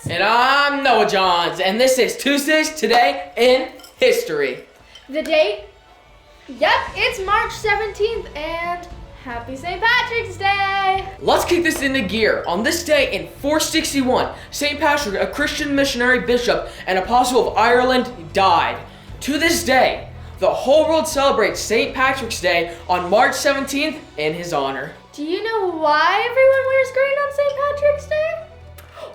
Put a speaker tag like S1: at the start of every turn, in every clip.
S1: And I'm Noah Johns, and this is Tuesdays Today in History.
S2: The date? Yep, it's March 17th, and happy St. Patrick's Day!
S1: Let's kick this into gear. On this day in 461, St. Patrick, a Christian missionary bishop and apostle of Ireland, died. To this day, the whole world celebrates St. Patrick's Day on March 17th in his honor.
S2: Do you know why everyone wears green on St. Patrick's Day?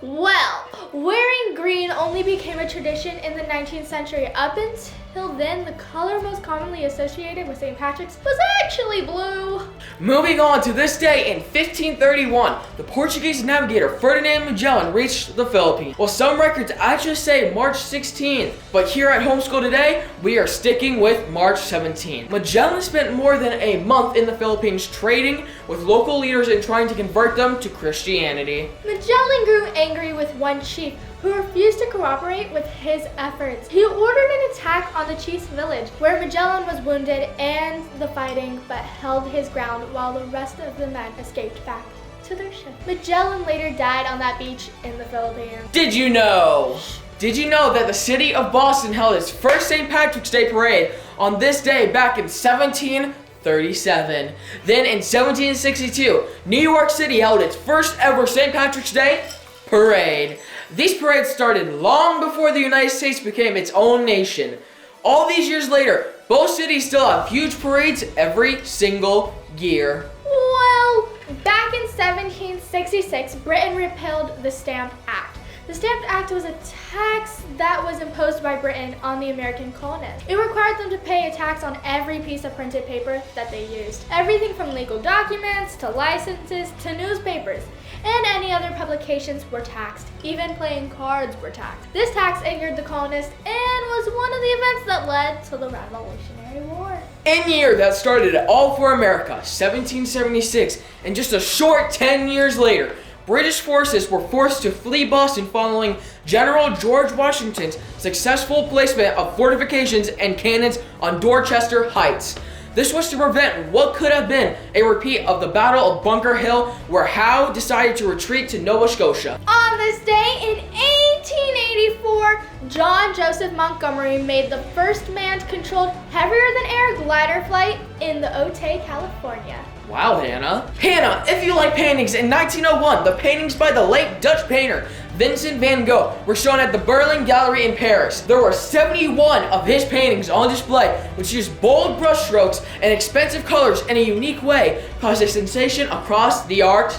S2: Well, wearing green only became a tradition in the 19th century. Up until then, the color most commonly associated with St. Patrick's was actually blue.
S1: Moving on to this day in 1531, the Portuguese navigator Ferdinand Magellan reached the Philippines. Well, some records actually say March 16th, but here at Homeschool Today, we are sticking with March 17th. Magellan spent more than a month in the Philippines trading with local leaders and trying to convert them to Christianity.
S2: Magellan grew angry with one chief who refused to cooperate with his efforts. He ordered an attack on the chief's village, where Magellan was wounded and the fighting, but held his ground while the rest of the men escaped back to their ship. Magellan later died on that beach in the Philippines.
S1: Did you know that the city of Boston held its first St. Patrick's Day parade on this day back in 1737? Then in 1762, New York City held its first ever St. Patrick's Day parade. These parades started long before the United States became its own nation. All these years later, both cities still have huge parades every single year.
S2: Well, back in 1766, Britain repealed the Stamp Act. The Stamp Act was a tax that was imposed by Britain on the American colonists. It required them to pay a tax on every piece of printed paper that they used. Everything from legal documents to licenses to newspapers and any other publications were taxed. Even playing cards were taxed. This tax angered the colonists and was one of the events that led to the Revolutionary War.
S1: In the year that started it all for America, 1776, and just a short 10 years later, British forces were forced to flee Boston following General George Washington's successful placement of fortifications and cannons on Dorchester Heights. This was to prevent what could have been a repeat of the Battle of Bunker Hill, where Howe decided to retreat to Nova Scotia.
S2: On this day in 1884, John Joseph Montgomery made the first manned-controlled heavier-than-air glider flight in the Otay, California.
S1: Wow, Hannah. Hannah, if you like paintings, in 1901, the paintings by the late Dutch painter Vincent van Gogh were shown at the Berlin Gallery in Paris. There were 71 of his paintings on display, which used bold brushstrokes and expensive colors in a unique way, caused a sensation across the art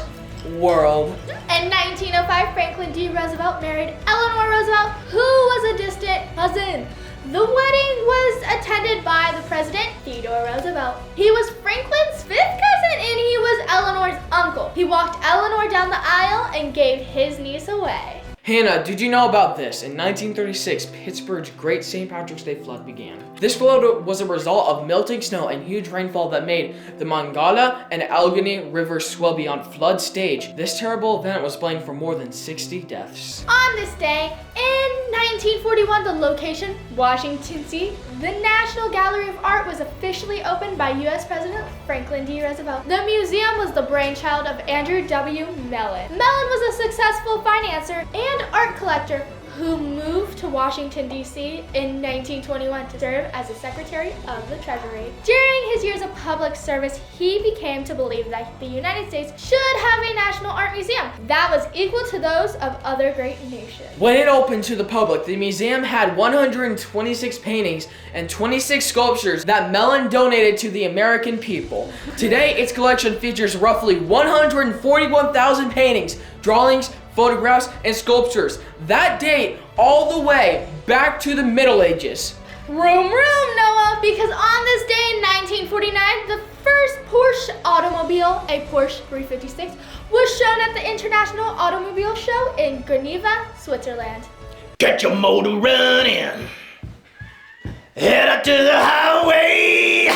S1: world.
S2: In 1905, Franklin D. Roosevelt married Eleanor Roosevelt, who was a distant cousin. The wedding was attended by the president, Theodore Roosevelt. He was Franklin's fifth cousin, and he was Eleanor's uncle. He walked Eleanor down the aisle and gave his niece away.
S1: Hannah, did you know about this? In 1936, Pittsburgh's Great St. Patrick's Day flood began. This flood was a result of melting snow and huge rainfall that made the Mongala and Allegheny rivers swell beyond flood stage. This terrible event was blamed for more than 60 deaths.
S2: On this day, in 1941, the location, Washington, D.C., the National Gallery of Art was officially opened by U.S. President Franklin D. Roosevelt. The museum was the brainchild of Andrew W. Mellon. Mellon was a successful financier and art collector who moved to Washington, D.C. in 1921 to serve as the Secretary of the Treasury. During his years of public service, he became to believe that the United States should have a national art museum that was equal to those of other great nations.
S1: When it opened to the public, the museum had 126 paintings and 26 sculptures that Mellon donated to the American people. Today, its collection features roughly 141,000 paintings, drawings, photographs, and sculptures that date all the way back to the Middle Ages.
S2: Room, Noah, because on this day in 1949, the first Porsche automobile, a Porsche 356, was shown at the International Automobile Show in Geneva, Switzerland.
S3: Get your motor running. Head out to the highway.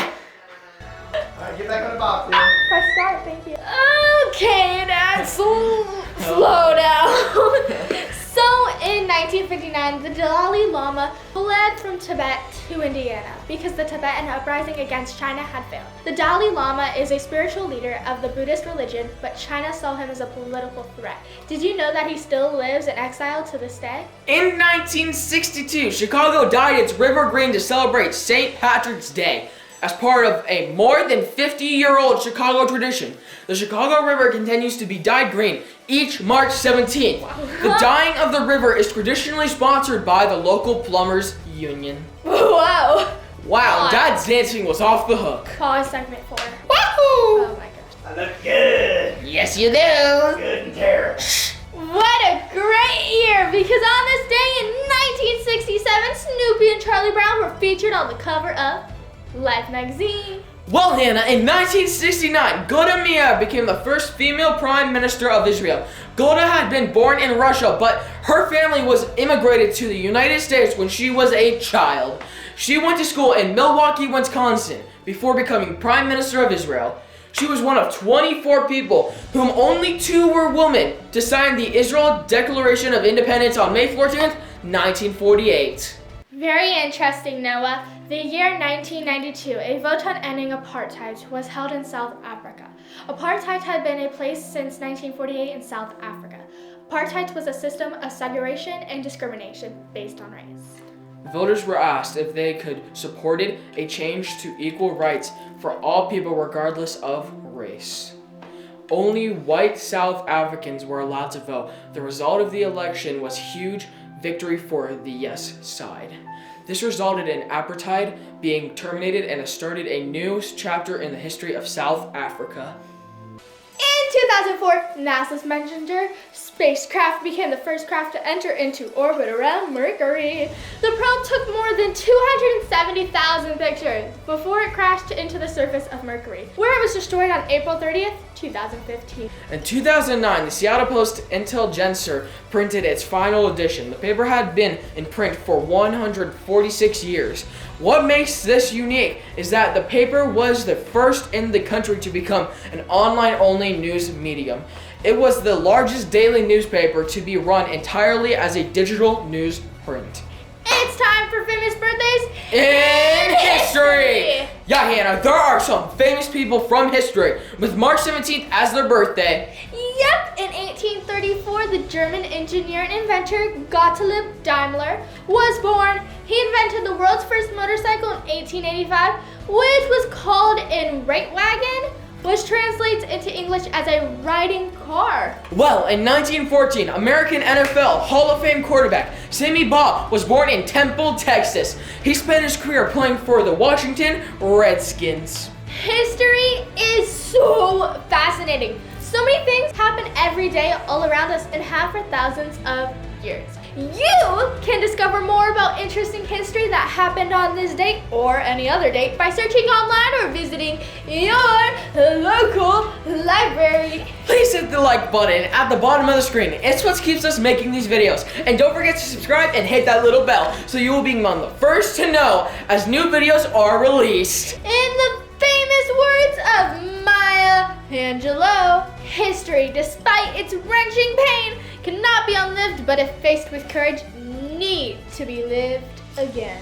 S4: Alright, get back on the box, dude.
S2: Press start, thank you. Okay, Dad, slow down. So in 1959, 1899, the Dalai Lama fled from Tibet to Indiana because the Tibetan uprising against China had failed. The Dalai Lama is a spiritual leader of the Buddhist religion, but China saw him as a political threat. Did you know that he still lives in exile to this day?
S1: In 1962, Chicago dyed its river green to celebrate St. Patrick's Day. As part of a more than 50-year-old Chicago tradition, the Chicago River continues to be dyed green each March 17th. The dyeing of the river is traditionally sponsored by the local plumbers union.
S2: Wow.
S1: Wow, Dad's dancing was off the hook.
S2: Pause segment 4.
S1: Wahoo!
S2: Oh my gosh.
S3: I look good.
S1: Yes, you do.
S3: Good and terrible.
S2: What a great year, because on this day in 1967, Snoopy and Charlie Brown were featured on the cover of Life magazine.
S1: Well, Hannah, in 1969, Golda Meir became the first female prime minister of Israel. Golda had been born in Russia, but her family was immigrated to the United States when she was a child. She went to school in Milwaukee, Wisconsin, before becoming prime minister of Israel. She was one of 24 people, whom only 2 were women, to sign the Israel Declaration of Independence on May 14th, 1948.
S2: Very interesting, Noah. The year 1992, a vote on ending apartheid was held in South Africa. Apartheid had been in place since 1948 in South Africa. Apartheid was a system of segregation and discrimination based on race.
S1: Voters were asked if they could support a change to equal rights for all people regardless of race. Only white South Africans were allowed to vote. The result of the election was huge victory for the yes side. This resulted in apartheid being terminated and started a new chapter in the history of South Africa.
S2: In 2004, NASA's Messenger spacecraft became the first craft to enter into orbit around Mercury. The probe took more than 270,000 pictures before it crashed into the surface of Mercury, where it was destroyed on April 30th, 2015.
S1: In 2009, the Seattle Post Intelligencer printed its final edition. The paper had been in print for 146 years. What makes this unique is that the paper was the first in the country to become an online-only news medium. It was the largest daily newspaper to be run entirely as a digital news print.
S2: It's time for famous birthdays
S1: In history! Yeah, Hannah, there are some famous people from history with March 17th as their birthday.
S2: Yep, in 1834, the German engineer and inventor Gottlieb Daimler was born. He invented the world's first motorcycle in 1885, which was called a Reitwagen, which translates into English as a riding car.
S1: Well, in 1914, American NFL Hall of Fame quarterback Sammy Baugh was born in Temple, Texas. He spent his career playing for the Washington Redskins.
S2: History is so fascinating. So many things happen every day all around us and have for thousands of years. You can discover more about interesting history that happened on this date or any other date by searching online or visiting your local library.
S1: Please hit the like button at the bottom of the screen. It's what keeps us making these videos. And don't forget to subscribe and hit that little bell so you will be among the first to know as new videos are released.
S2: In the famous words of Maya Angelou, history, despite its wrenching pain, cannot be unlived, but if faced with courage, need to be lived again.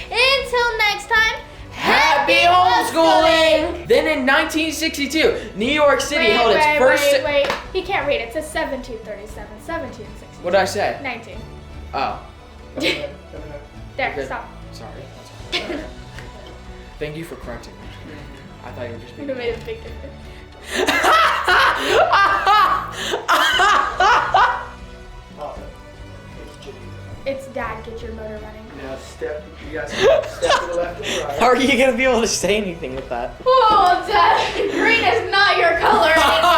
S2: Until next time,
S1: Happy homeschooling! Then in 1962, New York City held its first...
S2: Wait. He can't read. It says 1737, 1760.
S1: What did I say?
S2: 19.
S1: Oh.
S2: There,
S1: Good.
S2: stop.
S1: Sorry. That's fine. Thank you for correcting me. I thought you were just
S2: Would
S1: being...
S2: have made a big difference. It's Dad, get your motor running.
S4: Now you guys step to the left and the right.
S1: How are you going to be able to say anything with that?
S2: Oh, Dad, green is not your color anymore.